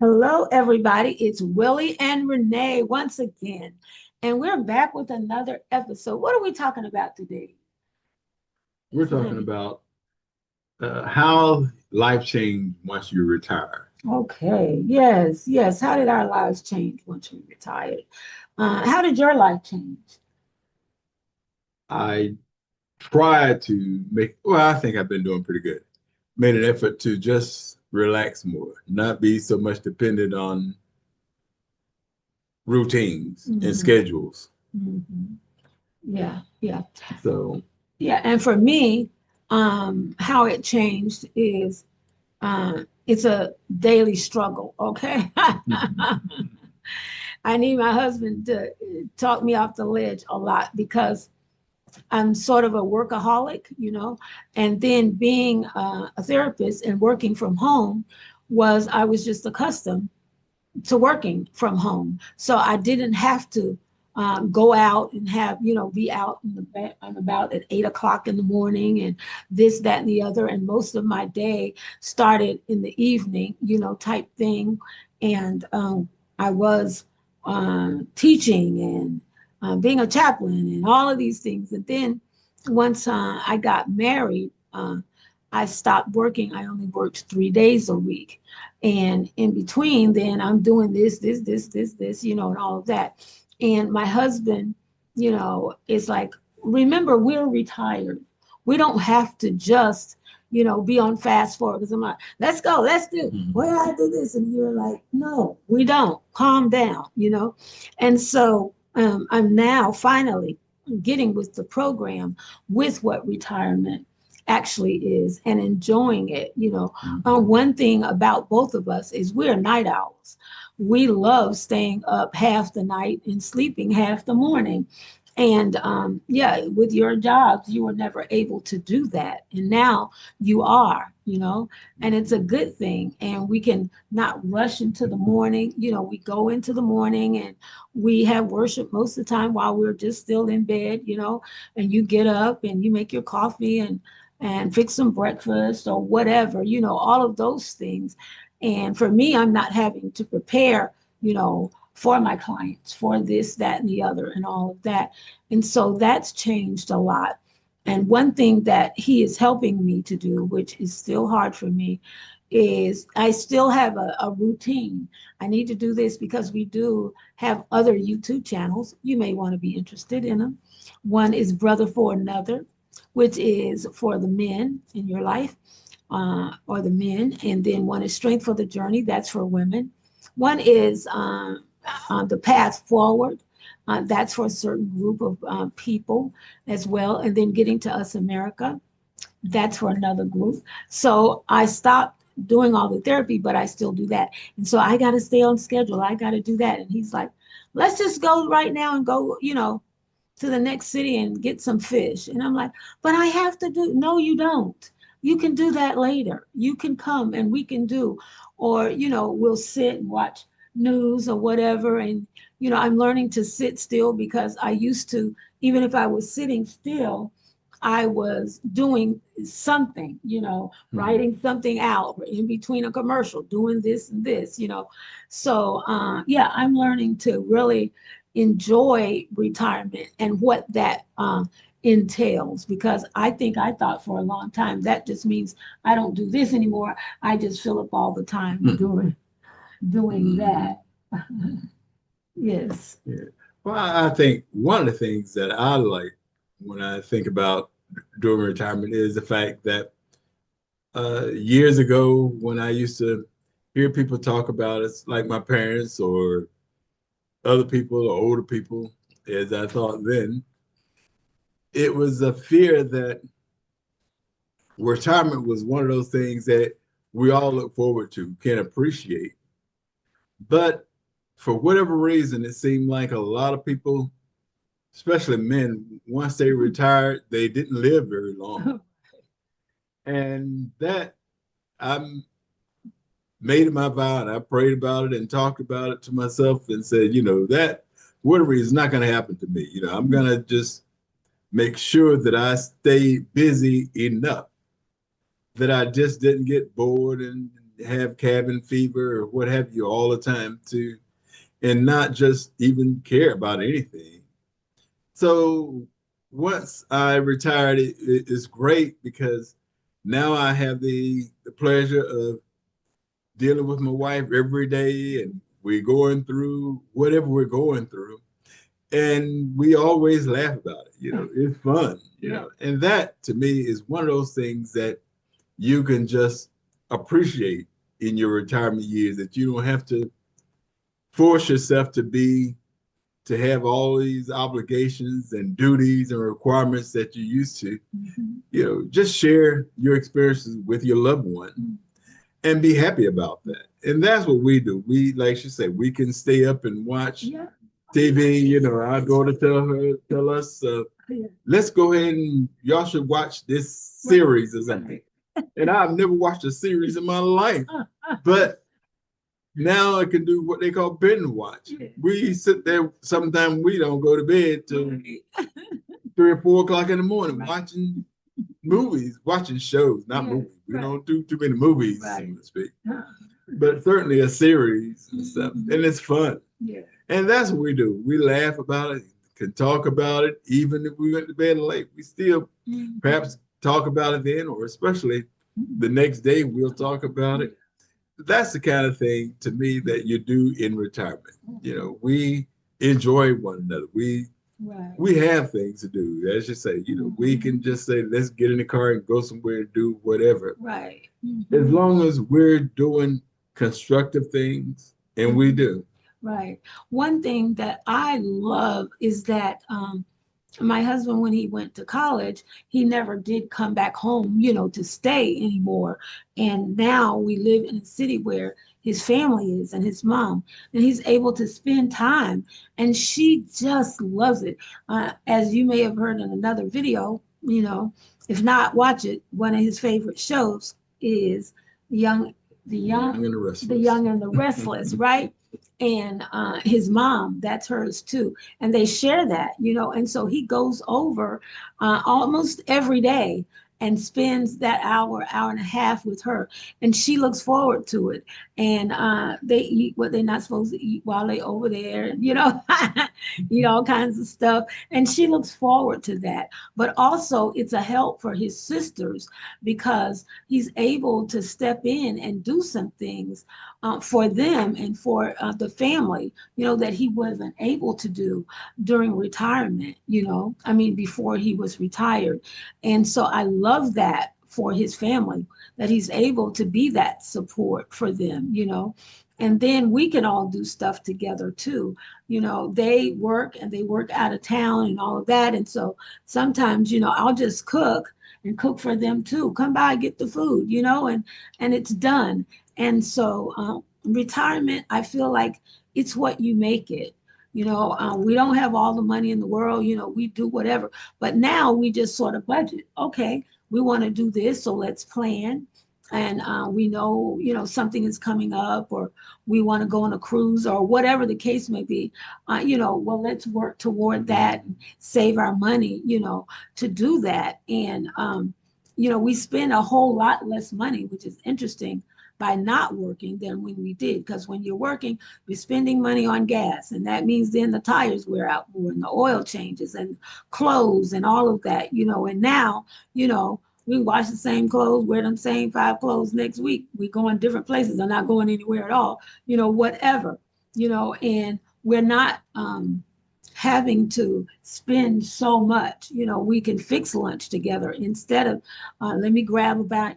Hello, everybody. It's Willie and Renee once again, and we're back with another episode. What are we talking about today? We're talking about how life changed once you retire. Okay, yes. How did our lives change once we retired? How did your life change? I tried to I think I've been doing pretty good. Made an effort to just relax more, not be so much dependent on routines and hmm schedules. hmm Yeah. So, Yeah. And for me, how it changed is it's a daily struggle. Okay. I need my husband to talk me off the ledge a lot because I'm sort of a workaholic, and then being a therapist and working from home I was just accustomed to working from home. So I didn't have to go out and be out and about at 8 o'clock in the morning and this, that, and the other. And most of my day started in the evening, type thing. And I was teaching and being a chaplain and all of these things. And then once I got married, I stopped working. I only worked 3 days a week. And in between, then I'm doing this, and all of that. And my husband, is like, remember, we're retired. We don't have to just, be on fast forward. Because I'm like, let's go, let's do, well, I do this. And you're like, no, we don't. Calm down. And so I'm now finally getting with the program with what retirement actually is and enjoying it. One thing about both of us is we're night owls. We love staying up half the night and sleeping half the morning. And yeah, with your jobs, you were never able to do that. And now you are, and it's a good thing. And we can not rush into the morning. We go into the morning and we have worship most of the time while we're just still in bed, and you get up and you make your coffee and fix some breakfast or whatever, all of those things. And for me, I'm not having to prepare, for my clients for this, that, and the other, and all of that. And so that's changed a lot. And one thing that he is helping me to do, which is still hard for me, is I still have a routine. I need to do this because we do have other YouTube channels. You may want to be interested in them. One is Brother for Another, which is for the men in your life, or the men. And then one is Strength for the Journey, that's for women. One is The Path Forward. That's for a certain group of people as well. And then Getting to Us America, that's for another group. So I stopped doing all the therapy, but I still do that. And so I got to stay on schedule. I got to do that. And he's like, let's just go right now and go, to the next city and get some fish. And I'm like, but I have to do, no, you don't. You can do that later. You can come and we can do, or, we'll sit and watch news or whatever. And, I'm learning to sit still because I used to, even if I was sitting still, I was doing something, writing something out in between a commercial, doing this and this. So, yeah, I'm learning to really enjoy retirement and what that entails because I think I thought for a long time that just means I don't do this anymore. I just fill up all the time doing that. Yes. Yeah. Well, I think one of the things that I like when I think about during retirement is the fact that years ago, when I used to hear people talk about it, like my parents or other people or older people, as I thought then, it was a fear that retirement was one of those things that we all look forward to, can appreciate. But for whatever reason, it seemed like a lot of people, especially men, once they retired, they didn't live very long. And that I made it my vow and I prayed about it and talked about it to myself and said, that whatever is not going to happen to me. I'm going to just make sure that I stay busy enough that I just didn't get bored and have cabin fever or what have you all the time too, and not just even care about anything. So once I retired, it's great because now I have the pleasure of dealing with my wife every day, and we're going through whatever we're going through, and we always laugh about it. It's fun. And that to me is one of those things that you can just appreciate in your retirement years, that you don't have to force yourself to have all these obligations and duties and requirements that you used to. Just share your experiences with your loved one and be happy about that. And that's what we do. We, like she said, we can stay up and watch TV. Our daughter tell us, let's go ahead and y'all should watch this series or something. And I've never watched a series in my life, but now I can do what they call binge watch. We sit there. Sometimes we don't go to bed till 3 or 4 o'clock in the morning watching movies, watching shows, not movies. We don't do too many movies, so to speak, but certainly a series and stuff, and it's fun. And that's what we do. We laugh about it, can talk about it, even if we went to bed late. We still perhaps talk about it then, or especially the next day, we'll talk about it. That's the kind of thing to me that you do in retirement. We enjoy one another. We have things to do. As you say, we can just say, let's get in the car and go somewhere and do whatever. As long as we're doing constructive things, and we do. One thing that I love is that my husband, when he went to college, he never did come back home, to stay anymore. And now we live in a city where his family is and his mom, and he's able to spend time. And she just loves it. As you may have heard in another video, if not, watch it. One of his favorite shows is Young, the Young, and the Restless. The Young and the Restless, right? And his mom, that's hers too, and they share that, and so he goes over almost every day and spends that hour and a half with her, and she looks forward to it. And they eat what they're not supposed to eat while they over there, eat all kinds of stuff, and she looks forward to that. But also it's a help for his sisters, because he's able to step in and do some things for them and for the family, that he wasn't able to do during retirement, before he was retired. And so I love that for his family, that he's able to be that support for them, and then we can all do stuff together too. They work and they work out of town and all of that. And so sometimes, I'll just cook and cook for them too. Come by, get the food, and it's done. And so retirement, I feel like it's what you make it. We don't have all the money in the world, we do whatever. But now we just sort of budget. Okay, we want to do this, so let's plan. And we know, something is coming up, or we want to go on a cruise, or whatever the case may be. Well, let's work toward that and save our money, to do that. And, we spend a whole lot less money, which is interesting, by not working than when we did. Because when you're working, you're spending money on gas, and that means then the tires wear out more, and the oil changes, and clothes, and all of that, and now, we wash the same clothes, wear them same 5 clothes next week. We go in different places. I'm not going anywhere at all, whatever, and we're not having to spend so much. We can fix lunch together instead of let me grab about,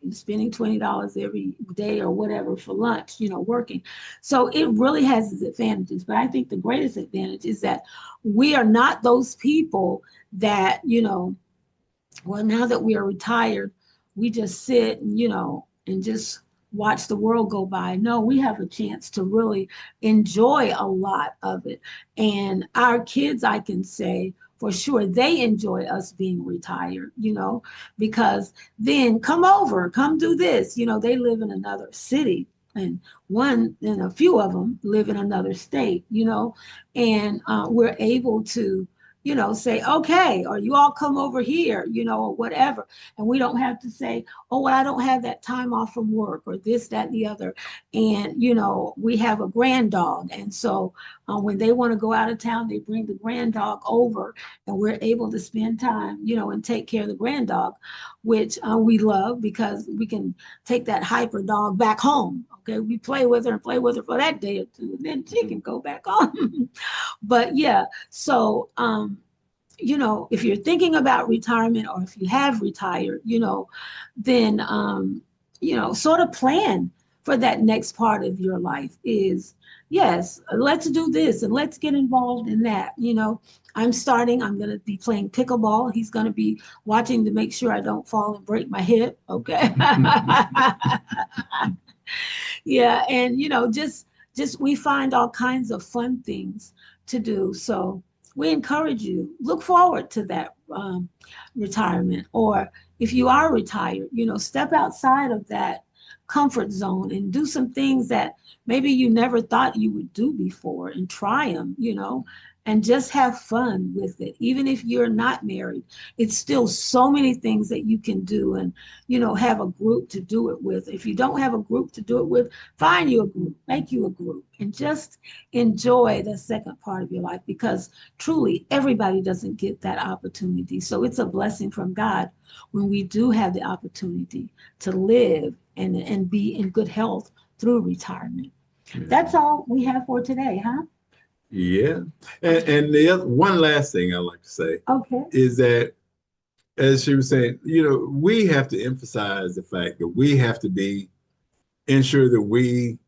spending $20 every day or whatever for lunch, working. So it really has its advantages. But I think the greatest advantage is that we are not those people that, well, now that we are retired, we just sit and, and just watch the world go by. No, we have a chance to really enjoy a lot of it. And our kids, I can say for sure, they enjoy us being retired, because then come over, come do this. They live in another city, and a few of them live in another state, and we're able to, say, okay, or you all come over here, or whatever. And we don't have to say, oh, well, I don't have that time off from work or this, that, and the other. And, we have a grand dog. And so when they want to go out of town, they bring the grand dog over and we're able to spend time, and take care of the grand dog, which we love because we can take that hyper dog back home. Okay. We play with her and play with her for that day or two, and then she can go back home. But yeah, so, if you're thinking about retirement or if you have retired, then, sort of plan for that next part of your life is, yes, let's do this and let's get involved in that. I'm going to be playing pickleball. He's going to be watching to make sure I don't fall and break my hip. Okay. Yeah. And, just we find all kinds of fun things to do. So we encourage you, look forward to that retirement. Or if you are retired, step outside of that comfort zone and do some things that maybe you never thought you would do before and try them, and just have fun with it. Even if you're not married, it's still so many things that you can do and, have a group to do it with. If you don't have a group to do it with, find you a group, make you a group, and just enjoy the second part of your life because truly everybody doesn't get that opportunity. So it's a blessing from God when we do have the opportunity to live and be in good health through retirement. Yeah. That's all we have for today, huh? Yeah. And the other, one last thing I like to say Okay. is that, as she was saying, we have to emphasize the fact that we have to ensure that we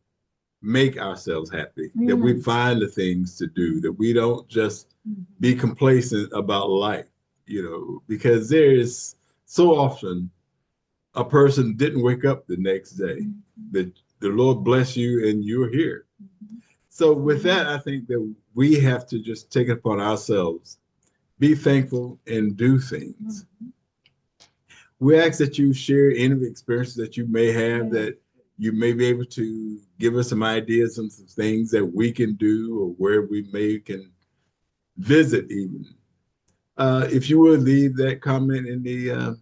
make ourselves happy, that we find the things to do, that we don't just be complacent about life, because there is so often a person didn't wake up the next day, that the Lord bless you and you're here. So with that, I think that we have to just take it upon ourselves, be thankful and do things. We ask that you share any experiences that you may have that you may be able to give us some ideas and some things that we can do or where we may can visit even. If you would leave that comment in the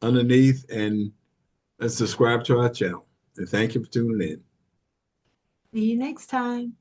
underneath and subscribe to our channel. And thank you for tuning in. See you next time.